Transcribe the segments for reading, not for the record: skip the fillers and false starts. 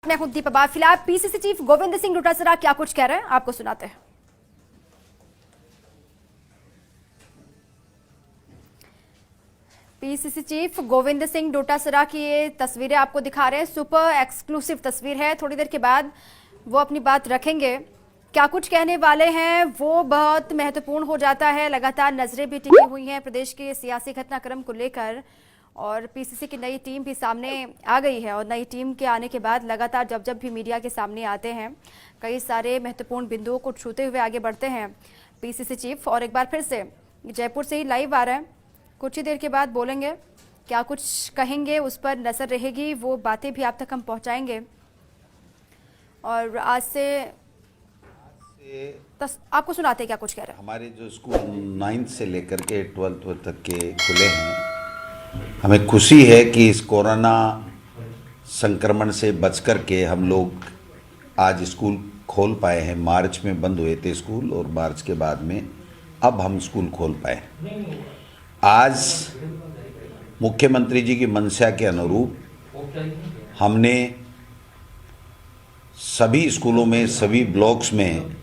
मैं हूं दीपा बाग। फिलहाल पीसीसी चीफ गोविंद सिंह डोटासरा क्या कुछ कह रहे हैं आपको सुनाते हैं। पीसीसी चीफ गोविंद सिंह डोटासरा की ये तस्वीरें आपको दिखा रहे हैं। सुपर एक्सक्लूसिव तस्वीर है। थोड़ी देर के बाद वो अपनी बात रखेंगे। क्या कुछ कहने वाले हैं वो बहुत महत्वपूर्ण हो जाता है। लगातार नजरें भी टिकी हुई हैं प्रदेश के सियासी घटनाक्रम को लेकर और पीसीसी की नई टीम भी सामने आ गई है। और नई टीम के आने के बाद लगातार जब भी मीडिया के सामने आते हैं कई सारे महत्वपूर्ण बिंदुओं को छूते हुए आगे बढ़ते हैं पीसीसी चीफ। और एक बार फिर से जयपुर से ही लाइव आ रहे हैं, कुछ ही देर के बाद बोलेंगे। क्या कुछ कहेंगे उस पर नजर रहेगी, वो बातें भी आप तक हम पहुंचाएंगे। और आज से आपको सुनाते हैं क्या कुछ कह रहे हैं। हमारे जो स्कूल 9th से लेकर के 12th तक के खुले हैं, हमें खुशी है कि इस कोरोना संक्रमण से बचकर के हम लोग आज स्कूल खोल पाए हैं। मार्च में बंद हुए थे स्कूल और मार्च के बाद में अब हम स्कूल खोल पाए। आज मुख्यमंत्री जी की मंशा के अनुरूप हमने सभी स्कूलों में, सभी ब्लॉक्स में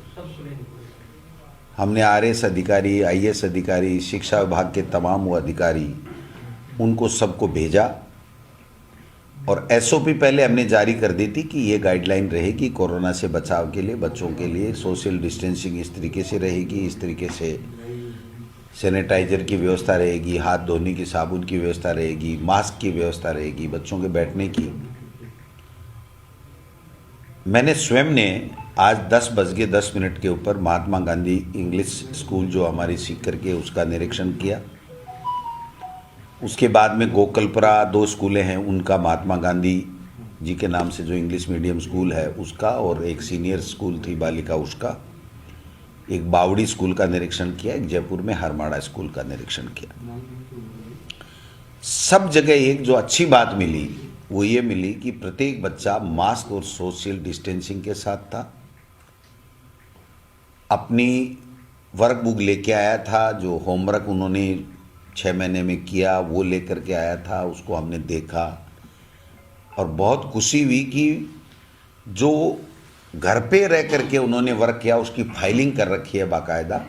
हमने आरएस अधिकारी, आईएएस अधिकारी, शिक्षा विभाग के तमाम वो अधिकारी, उनको सबको भेजा। और एसओपी पहले हमने जारी कर दी थी कि ये गाइडलाइन रहेगी कोरोना से बचाव के लिए, बच्चों के लिए सोशल डिस्टेंसिंग इस तरीके से रहेगी, इस तरीके से सैनिटाइजर की व्यवस्था रहेगी, हाथ धोने की साबुन की व्यवस्था रहेगी, मास्क की व्यवस्था रहेगी, बच्चों के बैठने की। मैंने स्वयं ने आज 10:10 के ऊपर महात्मा गांधी इंग्लिश स्कूल जो हमारी सीकर के उसका निरीक्षण किया। उसके बाद में गोकलपुरा 2 स्कूलें हैं उनका, महात्मा गांधी जी के नाम से जो इंग्लिश मीडियम स्कूल है उसका, और एक सीनियर स्कूल थी बालिका उसका, एक बावड़ी स्कूल का निरीक्षण किया, एक जयपुर में हरमाड़ा स्कूल का निरीक्षण किया। सब जगह एक जो अच्छी बात मिली वो ये मिली कि प्रत्येक बच्चा मास्क और सोशल डिस्टेंसिंग के साथ था। अपनी वर्क बुक लेके आया था, जो होमवर्क उन्होंने 6 महीने में किया वो लेकर के आया था, उसको हमने देखा और बहुत खुशी हुई कि जो घर पे रह करके उन्होंने वर्क किया उसकी फाइलिंग कर रखी है बाकायदा,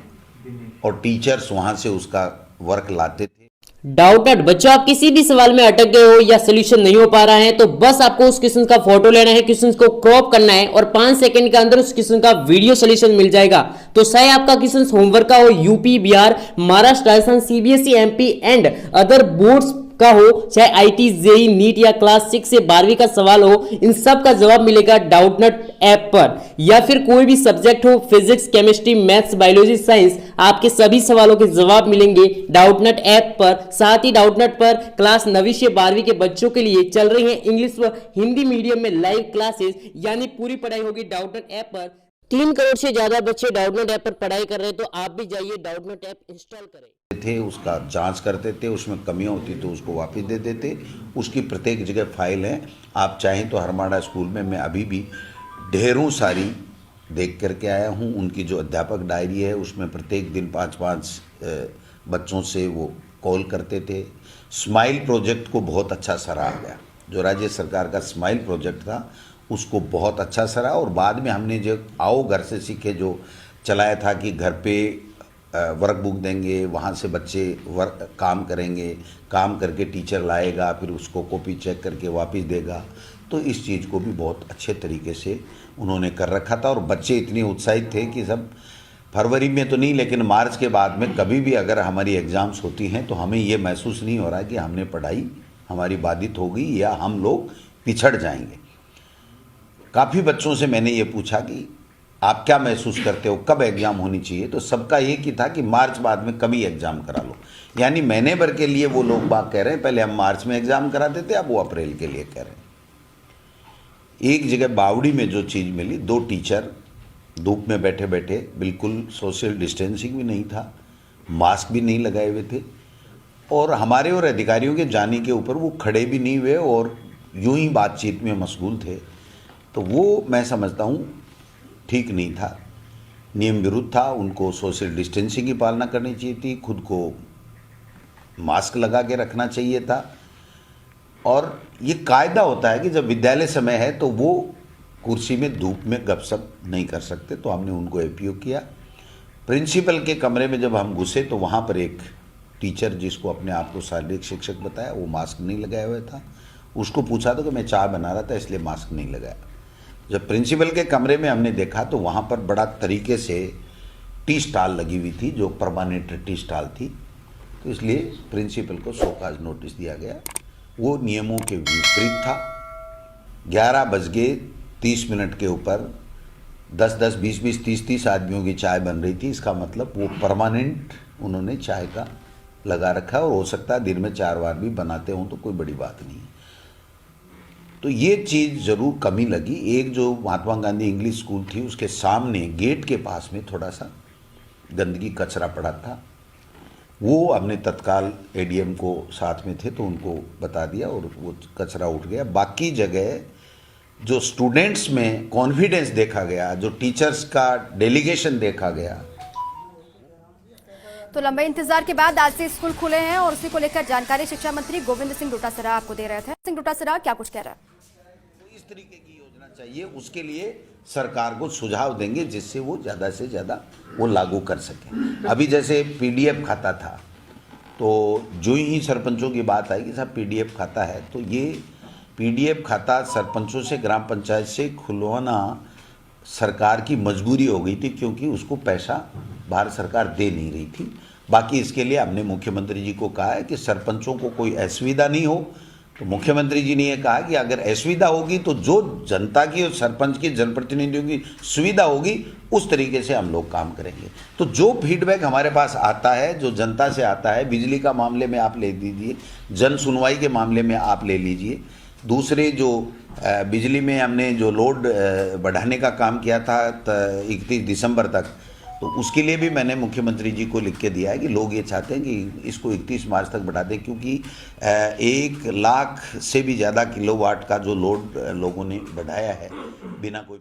और टीचर्स वहाँ से उसका वर्क लाते थे। डाउटेड बच्चों, आप किसी भी सवाल में अटक गए हो या सोल्यूशन नहीं हो पा रहा है तो बस आपको उस क्वेश्चन का फोटो लेना है, क्वेश्चन को क्रॉप करना है और 5 सेकंड के अंदर उस क्वेश्चन का वीडियो सोल्यूशन मिल जाएगा। तो चाहे आपका क्वेश्चन होमवर्क का हो, UP, Bihar, Maharashtra, Rajasthan, CBSE, MP and other boards का हो, चाहे आईटी, जेई, नीट या क्लास 6 से 12वीं का सवाल हो, इन सब का जवाब मिलेगा डाउटनट ऐप पर। या फिर कोई भी सब्जेक्ट हो, physics, chemistry, maths, biology, science, आपके सभी सवालों के जवाब मिलेंगे डाउटनट ऐप पर। साथ ही डाउटनट पर क्लास 9वीं से 12वीं के बच्चों के लिए चल रही है इंग्लिश व हिंदी मीडियम में लाइव क्लासेस, यानी पूरी पढ़ाई होगी डाउटनट ऐप पर। 3 करोड़ से ज्यादा बच्चे डाउटनट ऐप पर पढ़ाई कर रहे हैं, तो आप भी जाइए डाउटनट ऐप इंस्टॉल करें। थे उसका जांच करते थे, उसमें कमियां होती तो उसको वापस दे देते। उसकी प्रत्येक जगह फाइल है, आप चाहें तो हरमाड़ा स्कूल में मैं अभी भी ढेरों सारी देख करके आया हूं। उनकी जो अध्यापक डायरी है उसमें प्रत्येक दिन 5-5 बच्चों से वो कॉल करते थे। स्माइल प्रोजेक्ट को बहुत अच्छा सराहा गया, जो राज्य सरकार का स्माइल प्रोजेक्ट था उसको बहुत अच्छा सराहा। और बाद में हमने जो आओ घर से सीखे जो चलाया था कि घर पे वर्क बुक देंगे, वहाँ से बच्चे वर्क काम करेंगे, काम करके टीचर लाएगा, फिर उसको कॉपी चेक करके वापस देगा। तो इस चीज़ को भी बहुत अच्छे तरीके से उन्होंने कर रखा था और बच्चे इतने उत्साहित थे कि सब फरवरी में तो नहीं लेकिन मार्च के बाद में कभी भी अगर हमारी एग्ज़ाम्स होती हैं तो हमें ये महसूस नहीं हो रहा कि हमने पढ़ाई हमारी बाधित हो गई या हम लोग पिछड़ जाएंगे। काफ़ी बच्चों से मैंने ये पूछा कि आप क्या महसूस करते हो, कब एग्ज़ाम होनी चाहिए, तो सबका एक ही था कि मार्च बाद में कभी एग्ज़ाम करा लो। यानी महीने भर के लिए वो लोग बात कह रहे हैं, पहले हम मार्च में एग्ज़ाम कराते थे, अब वो अप्रैल के लिए कह रहे हैं। एक जगह बावड़ी में जो चीज़ मिली, 2 टीचर धूप में बैठे बैठे, बिल्कुल सोशल डिस्टेंसिंग भी नहीं था, मास्क भी नहीं लगाए हुए थे, और हमारे और अधिकारियों के जाने के ऊपर वो खड़े भी नहीं हुए और यूं ही बातचीत में मशगूल थे। तो वो मैं समझता हूँ ठीक नहीं था, नियम विरुद्ध था। उनको सोशल डिस्टेंसिंग की पालना करनी चाहिए थी, खुद को मास्क लगा के रखना चाहिए था। और ये कायदा होता है कि जब विद्यालय समय है तो वो कुर्सी में धूप में गपशप नहीं कर सकते, तो हमने उनको एपीओ किया। प्रिंसिपल के कमरे में जब हम घुसे तो वहाँ पर एक टीचर, जिसको अपने आप को शारीरिक शिक्षक बताया, वो मास्क नहीं लगाया हुआ था। उसको पूछा तो कि मैं चाय बना रहा था इसलिए मास्क नहीं लगाया। जब प्रिंसिपल के कमरे में हमने देखा तो वहाँ पर बड़ा तरीके से टी स्टॉल लगी हुई थी, जो परमानेंट टी स्टॉल थी, तो इसलिए प्रिंसिपल को शोकाज नोटिस दिया गया। वो नियमों के विपरीत था। 11:30 के ऊपर 10-10, 20-20, 30-30 आदमियों की चाय बन रही थी। इसका मतलब वो परमानेंट उन्होंने चाय का लगा रखा है, और हो सकता है दिन में 4 बार भी बनाते हों तो कोई बड़ी बात नहीं है। तो ये चीज़ ज़रूर कमी लगी। एक जो महात्मा गांधी इंग्लिश स्कूल थी उसके सामने गेट के पास में थोड़ा सा गंदगी कचरा पड़ा था, वो हमने तत्काल एडीएम को साथ में थे तो उनको बता दिया और वो कचरा उठ गया। बाकी जगह जो स्टूडेंट्स में कॉन्फिडेंस देखा गया, जो टीचर्स का डेलीगेशन देखा गया। तो लंबे इंतजार के बाद आज से स्कूल खुले हैं और उसी को लेकर जानकारी शिक्षा मंत्री गोविंद सिंह डोटासरा आपको दे रहे थे। सिंह डोटासरा क्या कुछ कह रहे हैं? इस तरीके की योजना चाहिए, उसके लिए सरकार को सुझाव देंगे जिससे वो ज़्यादा से ज़्यादा वो लागू कर सकें। अभी जैसे पीडीएफ खाता था, तो जो ही सरपंचों की बात आएगी साहब पीडीएफ खाता है, तो ये पीडीएफ खाता सरपंचों से, ग्राम पंचायत से खुलवाना सरकार की मजबूरी हो गई थी, क्योंकि उसको पैसा भारत सरकार दे नहीं रही थी। बाकी इसके लिए हमने मुख्यमंत्री जी को कहा है कि सरपंचों को कोई असुविधा नहीं हो। तो मुख्यमंत्री जी ने यह कहा कि अगर असुविधा होगी तो जो जनता की और सरपंच की, जनप्रतिनिधियों की सुविधा होगी उस तरीके से हम लोग काम करेंगे। तो जो फीडबैक हमारे पास आता है, जो जनता से आता है, बिजली का मामले में आप ले लीजिए, जन सुनवाई के मामले में आप ले लीजिए, दूसरे जो बिजली में हमने जो लोड बढ़ाने का काम किया था 31 दिसंबर तक, तो उसके लिए भी मैंने मुख्यमंत्री जी को लिख के दिया है कि लोग ये चाहते हैं कि इसको 31 मार्च तक बढ़ा दें, क्योंकि 1 लाख से भी ज़्यादा किलोवाट का जो लोड लोगों ने बढ़ाया है बिना कोई